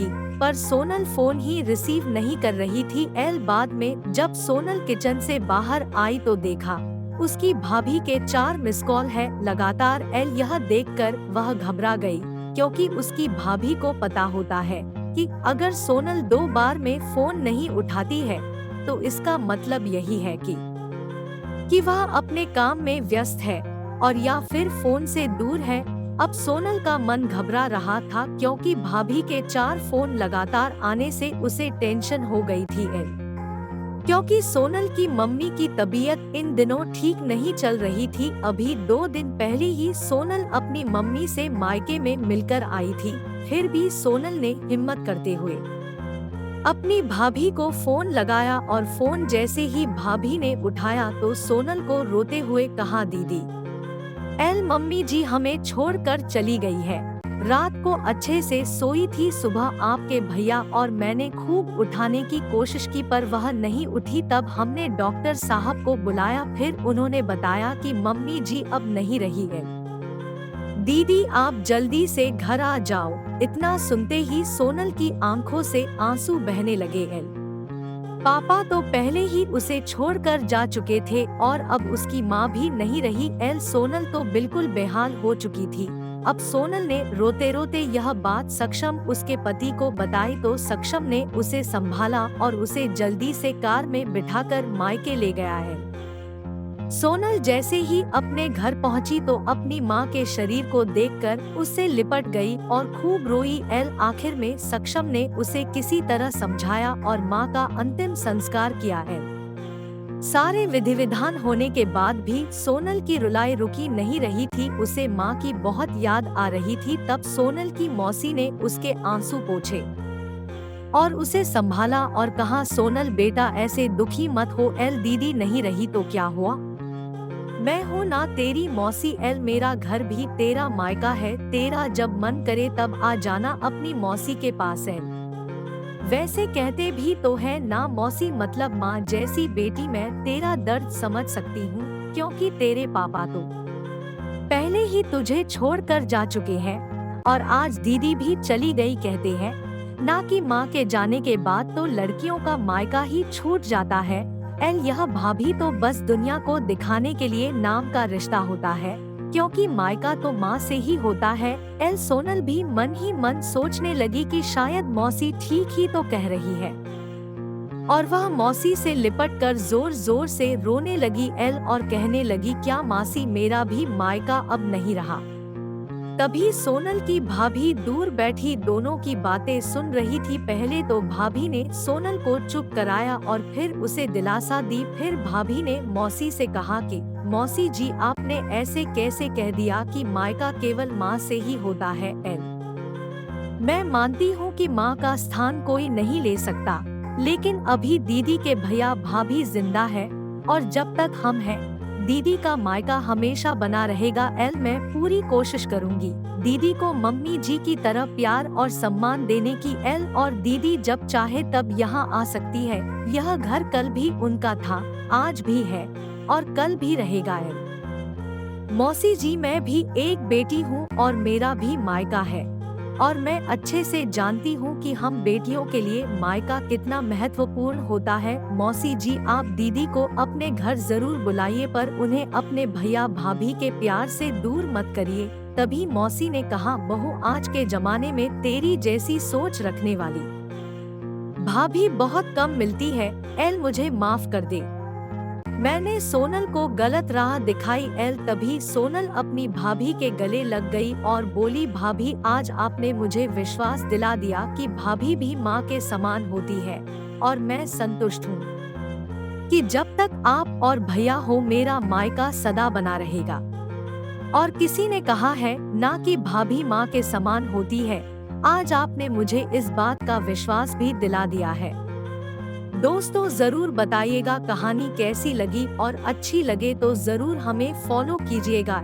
थी, पर सोनल फोन ही रिसीव नहीं कर रही थी। एल बाद में जब सोनल किचन से बाहर आई तो देखा उसकी भाभी के 4 मिस कॉल है लगातार। एल यह देखकर वह घबरा गई, क्योंकि उसकी भाभी को पता होता है कि अगर सोनल 2 बार में फोन नहीं उठाती है तो इसका मतलब यही है कि वह अपने काम में व्यस्त है और या फिर फोन से दूर है। अब सोनल का मन घबरा रहा था, क्योंकि भाभी के 4 फोन लगातार आने से उसे टेंशन हो गई थी। क्योंकि सोनल की मम्मी की तबीयत इन दिनों ठीक नहीं चल रही थी। अभी 2 दिन पहले ही सोनल अपनी मम्मी से मायके में मिलकर आई थी। फिर भी सोनल ने हिम्मत करते हुए अपनी भाभी को फोन लगाया और फोन जैसे ही भाभी ने उठाया तो सोनल को रोते हुए कहा, दीदी एल मम्मी जी हमें छोड़कर चली गई है। रात को अच्छे से सोई थी, सुबह आपके भैया और मैंने खूब उठाने की कोशिश की पर वह नहीं उठी। तब हमने डॉक्टर साहब को बुलाया, फिर उन्होंने बताया कि मम्मी जी अब नहीं रही है। दीदी आप जल्दी से घर आ जाओ। इतना सुनते ही सोनल की आंखों से आंसू बहने लगे। एल पापा तो पहले ही उसे छोड़कर जा चुके थे और अब उसकी माँ भी नहीं रही। एल सोनल तो बिल्कुल बेहाल हो चुकी थी। अब सोनल ने रोते रोते यह बात सक्षम उसके पति को बताई तो सक्षम ने उसे संभाला और उसे जल्दी से कार में बिठाकर मायके ले गया है। सोनल जैसे ही अपने घर पहुंची तो अपनी मां के शरीर को देखकर उससे लिपट गई और खूब रोई। एल आखिर में सक्षम ने उसे किसी तरह समझाया और मां का अंतिम संस्कार किया। एल सारे विधि विधान होने के बाद भी सोनल की रुलाई रुकी नहीं रही थी। उसे मां की बहुत याद आ रही थी। तब सोनल की मौसी ने उसके आंसू पोंछे और उसे संभाला और कहा, सोनल बेटा ऐसे दुखी मत हो। एल दीदी नहीं रही तो क्या हुआ, मैं हूँ ना तेरी मौसी। एल मेरा घर भी तेरा मायका है, तेरा जब मन करे तब आ जाना अपनी मौसी के पास। एल वैसे कहते भी तो है ना मौसी मतलब माँ जैसी बेटी। मैं तेरा दर्द समझ सकती हूँ, क्योंकि तेरे पापा तो पहले ही तुझे छोड़कर जा चुके हैं और आज दीदी भी चली गई। कहते हैं ना कि माँ के जाने के बाद तो लड़कियों का मायका ही छूट जाता है। एल यह भाभी तो बस दुनिया को दिखाने के लिए नाम का रिश्ता होता है, क्योंकि मायका तो माँ से ही होता है। एल सोनल भी मन ही मन सोचने लगी कि शायद मौसी ठीक ही तो कह रही है और वह मौसी से लिपटकर जोर जोर से रोने लगी। एल और कहने लगी, क्या मासी मेरा भी मायका अब नहीं रहा। तभी सोनल की भाभी दूर बैठी दोनों की बातें सुन रही थी। पहले तो भाभी ने सोनल को चुप कराया और फिर उसे दिलासा दी। फिर भाभी ने मौसी से कहा कि मौसी जी आपने ऐसे कैसे कह दिया कि मायका केवल माँ से ही होता है। एल मैं मानती हूँ कि माँ का स्थान कोई नहीं ले सकता, लेकिन अभी दीदी के भैया भाभी जिंदा है और जब तक हम हैं दीदी का मायका हमेशा बना रहेगा। एल मैं पूरी कोशिश करूंगी दीदी को मम्मी जी की तरह प्यार और सम्मान देने की। एल और दीदी जब चाहे तब यहाँ आ सकती है। यह घर कल भी उनका था, आज भी है और कल भी रहेगा। एल मौसी जी मैं भी एक बेटी हूँ और मेरा भी मायका है और मैं अच्छे से जानती हूँ कि हम बेटियों के लिए मायका कितना महत्वपूर्ण होता है। मौसी जी आप दीदी को अपने घर जरूर बुलाइए, पर उन्हें अपने भैया भाभी के प्यार से दूर मत करिए। तभी मौसी ने कहा, बहू आज के जमाने में तेरी जैसी सोच रखने वाली भाभी बहुत कम मिलती है। एल मुझे माफ कर दे, मैंने सोनल को गलत राह दिखाई। एल तभी सोनल अपनी भाभी के गले लग गई और बोली, भाभी आज आपने मुझे विश्वास दिला दिया कि भाभी भी माँ के समान होती है और मैं संतुष्ट हूँ कि जब तक आप और भैया हो मेरा मायका सदा बना रहेगा। और किसी ने कहा है ना कि भाभी माँ के समान होती है। आज आपने मुझे इस बात का विश्वास भी दिला दिया है। दोस्तों जरूर बताइएगा कहानी कैसी लगी और अच्छी लगे तो जरूर हमें फॉलो कीजिएगा।